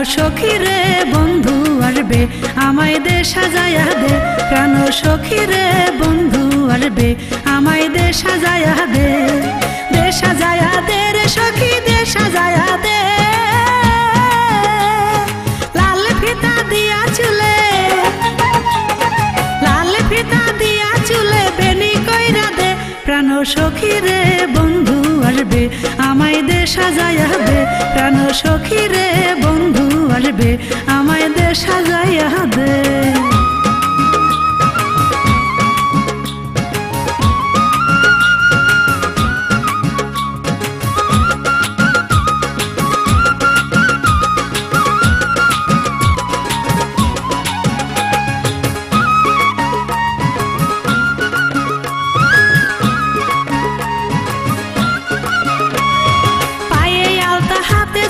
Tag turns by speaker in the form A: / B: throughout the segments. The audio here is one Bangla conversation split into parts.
A: সখী রে বন্ধু আসবে আমায় দে সাজায়া দে, প্রাণ সখী রে বন্ধু আসবে আমায় দে সাজায়া দে, দে সাজায়া দে রে সখী দে সাজায়া দে, লাল ফিতা দিয়া চুলে, লাল ফিতা দিয়া চুলে বেনি কইরা দে, প্রাণ সখী রে বন্ধু আসবে আমায় দে সাজায়া দে, প্রাণ সখী রে বন্ধু আসবে আমায় দে সাজায়া দে।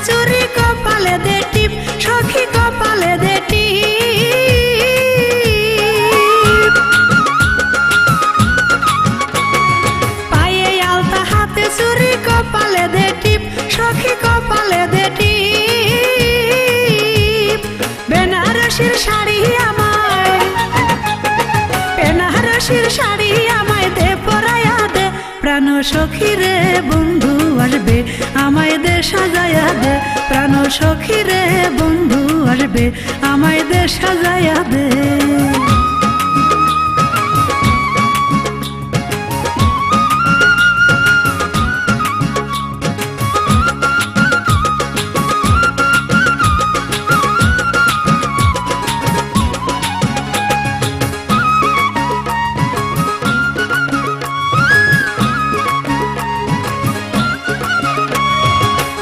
A: চুরি কপালে দে টিপ সখী কপালে দে টিপ, পায়ে আলতা হাতে চুরি কপালে দে টিপ সখী কপালে দে টিপ, বেনারসির শাড়ি আমায়, বেনারসির শাড়ি আমায় দে পরায়া দে, প্রাণ সখী রে বন্ধু আসবে আমায় দে সাজায়া দে, প্রাণ সখী রে বন্ধু আসবে আমায় দে সাজায়া দে।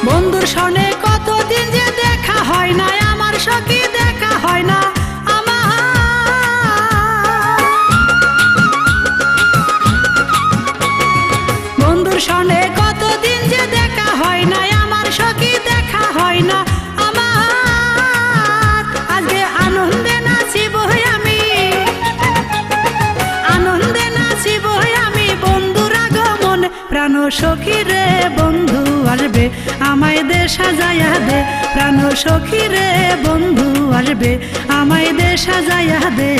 A: বন্ধুর সনে কতদিন যে দেখা হয় না আমার সখী, দেখা হয় না আমার, বন্ধুর সনে কতদিন যে দেখা হয় না আমার সখী, দেখা হয় না আমার, আজকে আনন্দে নাচিব আমি, আনন্দে নাচিব আমি বন্ধুর আগমনে, প্রাণ সখী রে বন্ধু আসবে আমায় দে সাজায়া দে, প্রাণ সখী রে বন্ধু আসবে আমায় দে সাজায়া দে।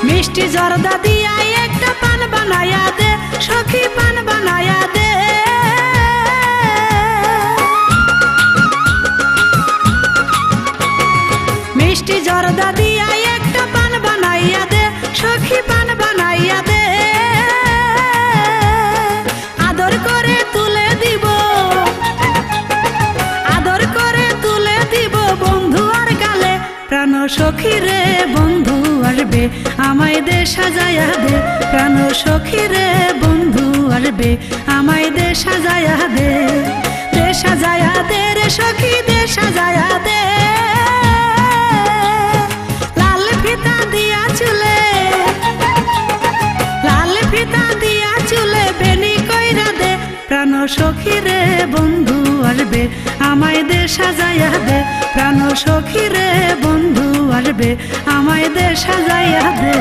A: মিষ্টি জর্দা দিয়া একটা পান বানায়া দে সখী, পান বানায়া দে, মিষ্টি জর্দা দিয়া একটা পান বানাইয়া দে সখী, পান বানাইয়া দে, আদর করে তুলে দিব, আদর করে তুলে দিব বন্ধু আর গালে, প্রাণ সখী রে বন্ধু আসবে আমায় দে সাজায়া দে, প্রাণ সখী রে বন্ধু আসবে আমায় দে সাজায়া দে, দে সাজায়া দে রে সখী দে সাজায়া দে, লাল ফিতা দিয়া চুলে, লাল ফিতা দিয়া চুলে বেনি কইরা দে, প্রাণ সখী রে বন্ধু আসবে আমায় দে সাজায়া দে, প্রাণ সখী রে বন্ধু আসবে আমায় দে সাজায়া দে।